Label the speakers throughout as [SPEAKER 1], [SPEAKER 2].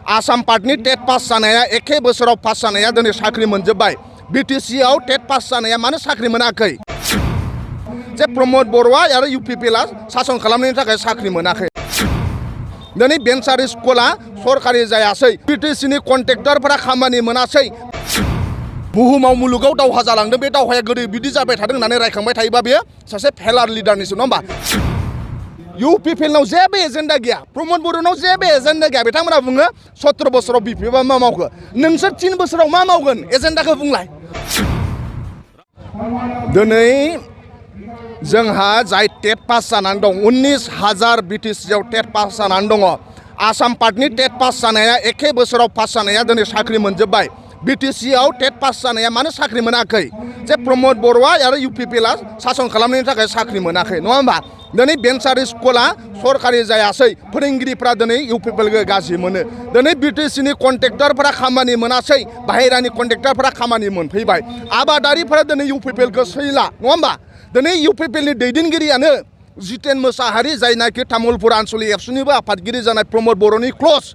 [SPEAKER 1] Assam पार्टनि TET pass जानाया एखे बोसोराव पास जानाया दिनै साख्रि मोनजोब्बाय BTC आव टेट पास जानाया मानो साख्रि मोनाखै जे प्रमद बर'आ आरो UPPला सासन खालामनायनि थाखाय साख्रि मोनाखै दिनै बेंसारि स्कुला सरकारि जायासै BTCनि कन्ट्रेक्टरफोरा खामानि मोनासै बुहुमाव मुलुगाव दावहा जालांदों बे दावहाया गोदो बिदि जाबाय थादों होननानै रायखांबाय थायोबा बेयो सासे फेलार लिडारनिसो नङा होमबा UPPनाव जेबो एजेन्डा गैया प्रमद बर'नाव जेबो एजेन्डा गैया बिथांमोना बुङो 17 बोसोराव BPFआ मा मावखो नोंसोर 3 बोसोराव मा मावगोन एजेन्डाखौ बुंलाय दिनै जोंहा जाय टेट पास जानानै दं 19,000 BTCआव टेट पास जानानै दङ आसाम पार्टनि टेट पास जानाया एखे बोसोराव पास जानाया दिनै साख्रि मोनजोब्बाय BTC आव टेट पास जानाया मानो साख्रि मोनाखै जे प्रमद बर'आ आरो UPPला सासन खालामनायनि थाखाय साख्रि मोनाखै नङा होमबा दिनै बेंसारि स्कुला सरकारि जायासै फोरोंगिरिफ्रा दिनै UPPखौ गाज्रि मोनो दिनै BTCनि कन्ट्रेक्टरफोरा खामानि मोनासै बाहेरानि कन्ट्रेक्टरफोरा खामानि मोनफैबाय आबादारिफोरा दिनै UPPखौ सैला नङा होमबा दिनै UPPनि दैदेनगिरियानो जितेन मोसाहारि जायनाखि तामुलपुर आन्चलिक एबसुनिबो आफादगिरि जानाय प्रमद बर'नि क्ल'ज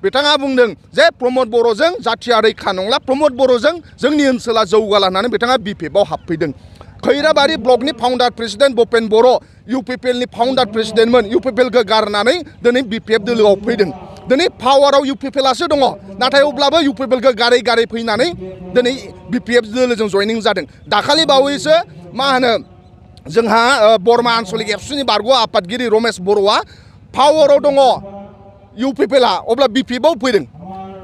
[SPEAKER 1] बिथाङा बुंदों जे प्रमद बर'जों जाथिया रैखा नंला प्रमद बर'जों जोंनि ओनसोला जौगाला होननानै बिथाङा BPFआव हाबफैदों खैराबारि ब्लकनि फाउन्डार प्रेसिडेन्ट भुपेन बर' UPPनि फाउन्डार प्रेसिडेन्टमोन UPPखौ गारनानै दिनै BPF दोलोआव फैदों दिनै पावाराव UPPलासो दङ नाथाय अब्लाबो UPPखौ गारै गारै फैनानै दिनै BPF दोलोजों जयनिं जादों दाखालि बावैसो मा होनो जोंहा बरमा आन्चलिक एबसुनि बारग' आफादगिरि रमेश बर'आ पावाराव दङ UPPला अब्ला BPFआव फैदों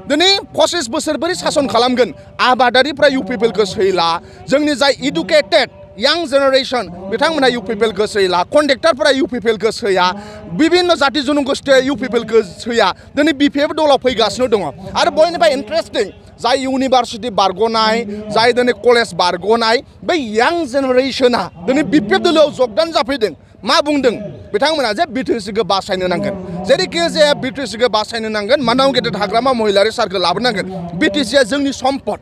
[SPEAKER 1] दिनै 25 बोसोर बोरै सासन खालामगोन आबादारिफ्रा UPPखौ सैला जोंनि जाय इडुकेटेड यां जेनेरेशन बिथांमोना UPPखौ सैला कन्ट्रेक्टरफोरा UPPखौ सैया बिभिन्न जाति जनगोष्ठीया UPPखौ सैया दिनै BPF दलाव फैगासिनो दङ आरो बयनिफ्राय इन्टारेस्टिं जाय इउनिभार्सिटि बारग'नाय जाय दिनै कलेज बारग'नाय बै यां जेनेरेशना दिनै BPF दोलोआव जगदान जाफैदों मा बुंदों बिथांमोना जे BTCखौ बासायनो नांगोन जेरैखि जाया BTCखौ बासायनो नांगोन मानाव गेदेर हाग्रामा महिलारि सारखौ लाबोनांगोन BTCआ जोंनि सम्पद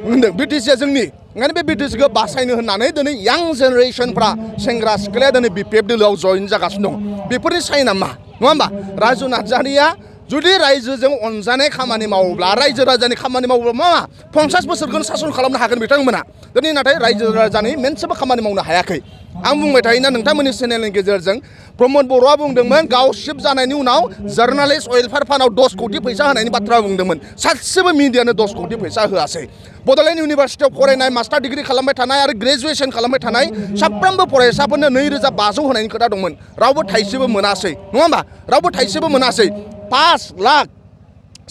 [SPEAKER 1] होनदों BTCआ जोंनि ओंखायनो बे BTCखौ बासायनो होननानै दिनै यां जेनेरेशनफ्रा सेंग्रा सिख्लाया दिनै BPF दोलोआव जयन जागासिनो दं बेफोरनि साइना मा नङा होमबा राजु नार्जारिया जुदि रायजोजों अनजानाय खामानि मावोब्ला रायजो राजानि खामानि मावोब्ला मा 50 बोसोरखौनो सासन खालामनो हागोन बिथांमोना दिनै नाथाय रायजो राजानि मोनसेबो खामानि मावनो हायाखै आं बुंबाय थायोना नोंथांमोननि चेनेलनि गेजेरजों प्रमद बर'आ बुंदोंमोन गाव शिफ्ट जानायनि उनाव जार्नालिस्ट वेलफेयार फान्डआव 10 कोटि फैसा होनायनि बाथ्रा बुंदोंमोन सासेबो मिडियानो 10 कोटि फैसा होआसै बड'लेण्ड इउनिभार्सिटियाव फरायनाय मास्टार डिग्री खालामबाय थानाय आरो ग्रेजुएशन खालामबाय थानाय साफ्रोमबो फरायसाफोरनो 2,500 होनायनि खोथा दंमोन रावबो थाइसेबो मोनासै नङा होमबा रावबो थाइसेबो मोनासै 5 लाख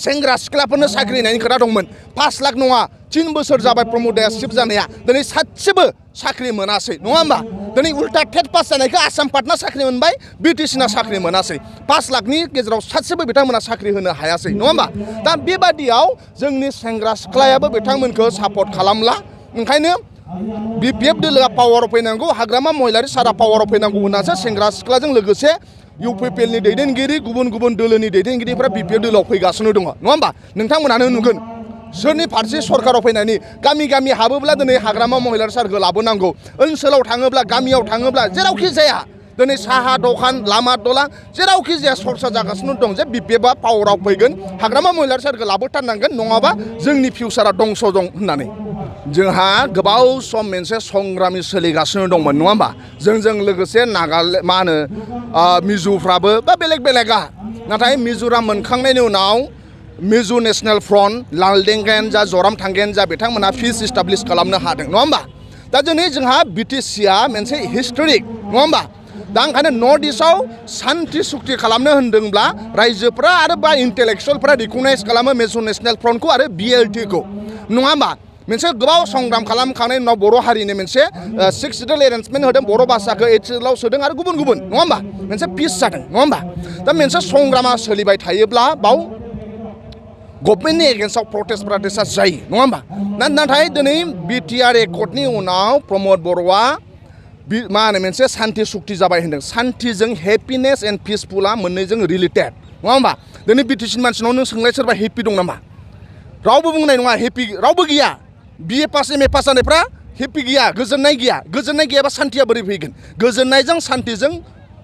[SPEAKER 1] सेंग्रा सिख्लाफोरनो साख्रि होनायनि खोथा दंमोन 5 लाख नङा 3 बोसोर जाबाय प्रमदआ शिफ्ट जानाया दिनै सासेबो साख्रि मोनासै नङा होमबा दिनै उल्टा टेट पास जानायखौ आसाम पार्टना साख्रि मोनबाय BTCना साख्रि मोनासै 5 लाखनि गेजेराव सासेबो बिथांमोना साख्रि होनो हायासै नङा होमबा दा बेबादियाव जोंनि सेंग्रा सिख्लायाबो बिथांमोनखौ सापर्ट खालामला ओंखायनो BPF दोलोआ पावाराव फैनांगौ हाग्रामा महिलारि सारा पावाराव फैनांगौ होननासो सेंग्रा सिख्लाजों लोगोसे UPPनि दैदेनगिरि गुबुन गुबुन दोलोनि दैदेनगिरिफ्रा BPF दोलोआव फैगासिनो दङ नङा होमबा नोंथांमोनानो नुगोन सोरनि फारसे सरकाराव फैनायनि गामि गामि हाबोब्ला दिनै हाग्रामा महिलारि सारखौ लाबोनांगौ ओनसोलाव थाङोब्ला गामियाव थाङोब्ला जेरावखि जाया दिनै साहा दखान लामा दला जेरावखि जाया सरसा जागासिनो दं जे BPFआ पावाराव फैगोन हाग्रामा महिलारि सारखौ लाबोथारनांगोन नङाबा जोंनि फिउचारा दंस' दं होननानै जोंहा गोबाव सम मोनसे संग्रामि सोलिगासिनो दंमोन नङा होमबा जोंजों लोगोसे नागालेण्ड मा होनो मिज'फ्राबो बा बेलेग बेलेगा नाथाय मिज'राम मोनखांनायनि उनाव मिज' नेशनेल फ्रन्ट लालदेंगायानो जा जराम थांगायानो जा बिथांमोना पिस इस्टाब्लिश खालामनो हादों नङा होमबा दा दिनै जोंहा BTCआ मोनसे हिस्टरिक नङा होमबा दा ओंखायनो नर्थ इस्टआव सान्थि सुक्ति खालामनो होनदोंब्ला रायजोफ्रा आरो बा इन्टेलेक्सुवेलफ्रा रिकगनाइज खालामो मिज' नेशनेल फ्रन्टखौ आरो BLTखौ नङा होमबा मोनसे गोबाव संग्राम खालामखांनायनि उनाव बर' हारिनि मोनसे 6 सिडुल एरेन्जमेन्ट होदों बर' भाषाखौ 8 सिडुलाव सोदों आरो गुबुन गुबुन नङा होमबा मोनसे पिस जादों नङा होमबा दा मोनसे संग्रामा सोलिबाय थायोब्ला बाव गभर्नमेन्टनि एगेन्स्टआव प्रटेस्टफ्रा जायो नङा होमबा नाथाय दिनै BTR एकर्डनि उनाव प्रमद बर'आ मा होनो मोनसे सान्थि सुक्ति जाबाय होनदों सान्थिजों हेपिनेस एन्ड पिसफुला मोननैजों रिलेटेड नङा होमबा दिनै BTCनि मानसिनाव नों सोंलाय सोरबा हेपि दं नामा रावबो बुंनाय नङा हेपि रावबो गैया BA पास MA पास जानायफ्रा हेपि गैया गोजोननाय गैयाबा सान्थिया बोरै फैगोन गोजोननायजों सान्थिजों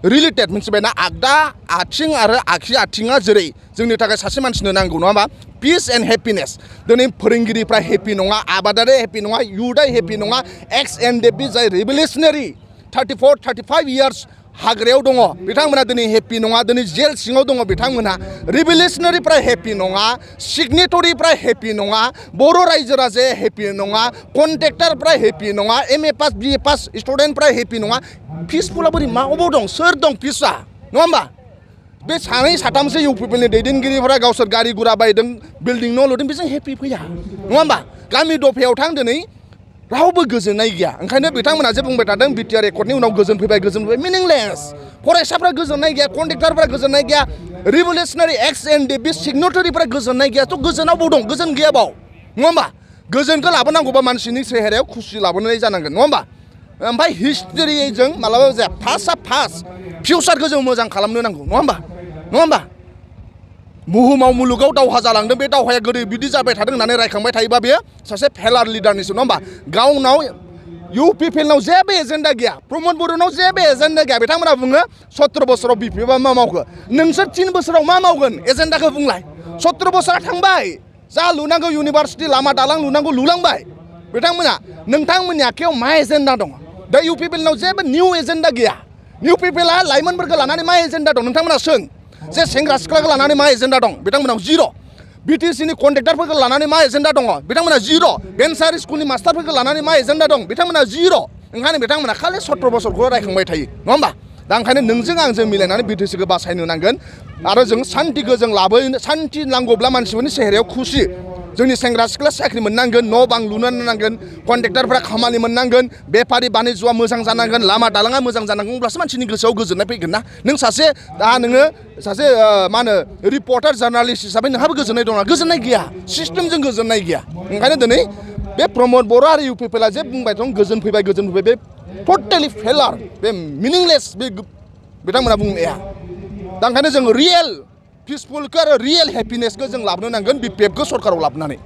[SPEAKER 1] रिलेटेड मोनथिबायना आगदा आथिं आरो आगसि आथिङा जेरै जोंनि थाखाय सासे मानसिनो नांगौ नङा होमबा पिस एन्ड हेपिनेस दिनै फोरोंगिरिफ्रा हेपि नङा आबादारि हेपि नङा इयुथआ हेपि नङा एक्स एन डेपि जाय रिभलिउसनारि 34-35 इयार्स हाग्रायाव दङ बिथांमोना दिनै हेपि नङा दिनै जेल सिङाव दङ बिथांमोना रिभलिउसनारिफ्रा हेपि नङा सिगनेटरिफ्रा हेपि नङा बर' रायजो राजाया हेपि नङा कन्ट्रेक्टरफ्रा हेपि नङा M A pass B A pass स्टुडेन्टफ्रा हेपि नङा पिसफुला बोरै मा अबाव दं सोर दं पिसआ नङा होमबा बे सानै साथामसो इउ पि पि एलनि दैदेनगिरिफोरा गावसोर गारि गुरा बायदों बिल्डिं न' लुदों बेजों हेपि फैया नङा होमबा गामि दफायाव थां दिनै रावबो गोजोननाय गैया ओंखायनो बिथांमोना जे बुंबाय थादों बिटिआर एकर्डनि उनाव गोजोन फैबाय मिनिंलेस फरायसाफ्रा गोजोननाय गैया कन्ट्रेक्टरफ्रा गोजोननाय गैया रिभलिउसनारि एक्स एन डि बि सिगनेटरिफ्रा गोजोननाय गैया थ' गोजोनाव बाव दं गोजोन गैया बाव नङा होमबा गोजोनखौ लाबोनांगौबा मानसिनि सेहेरायाव खुसि लाबोनाय जानांगोन नङा होमबा ओमफ्राय हिस्ट्रिजों मालाबा जाया फार्स्ट फिउचारखौ जों मोजां खालामनो नांगौ नङा होमबा बुहुमाव मुलुगाव दावहा जालांदों बे दावहाया गोदो बिदि जाबाय थादों होननानै रायखांबाय थायोबा बेयो सासे फेलार लिडारनिसो नङा होमबा गावनाव इउ पि पि एलनाव जेबो एजेन्डा गैया प्रमद बर'नाव जेबो एजेन्डा गैया बिथांमोना बुङो 17 बोसोराव बि पि एफआ मा मावखो नोंसोर 3 बोसोराव मा मावगोन एजेन्डाखौ बुंलाय 17 बोसोरा थांबाय जा लुनांगौ इउनिभार्सिटि लामा दालां लुनांगौ लुलांबाय बिथांमोना नोंथांमोननि आखायाव मा एजेन्डा दङ दा इउ पि पि एलनाव जेबो निउ एजेन्डा गैया इउ पि पि एलआ लाइमोनफोरखौ लानानै मा एजेन्डा दं नोंथांमोना सों जे सेंग्रा सिख्लाखौ लानानै मा एजेन्डा दं बिथांमोनाव जिर' बिटिसिनि कन्ट्रेक्टरफोरखौ लानानै मा एजेन्डा दङ बिथांमोना जिर' भेन्सार स्कुलनि मास्टारफोरखौ लानानै मा एजेन्डा दं बिथांमोना जिर' ओंखायनो बिथांमोना खालि 17 बोसोरखौ रायखांबाय थायो नङा होमबा दा ओंखायनो नोंजों आंजों मिलायनानै बिटिसिखौ बासायनो नांगोन आरो जों सान्तिखौ जों लाबोनो सान्ति नांगौब्ला मानसिफोरनि सेहेरायाव खुसि जोंनि सेंग्रा सिख्ला साख्रि मोननांगोन न' बां लुनो नांगोन कन्ट्रेक्टरफ्रा खामानि मोननांगोन बेफारि बानिज्यआ मोजां जानांगोन लामा दालाङा मोजां जानांगोन अब्लासो मानसिनि गोसोआव गोजोननाय फैगोन ना नों सासे मा होनो रिपर्टार जार्नालिस्ट हिसाबै नोंहाबो गोजोननाय दङ गोजोननाय गैया सिस्टेमजों गोजोननाय गैया ओंखायनो दिनै बे प्रमद बर' आरो इउ पि पि एलआ जे बुंबाय दं गोजोन फैबाय बे टटेलि फेलार बे मिनिंलेस बे बिथांमोना बुंनाया दा ओंखायनो जों रियेल पिसफुलखौ आरो रियेल हेपिनेसखौ जों लाबोनो नांगोन बि पि एफखौ सरकाराव लाबोनानै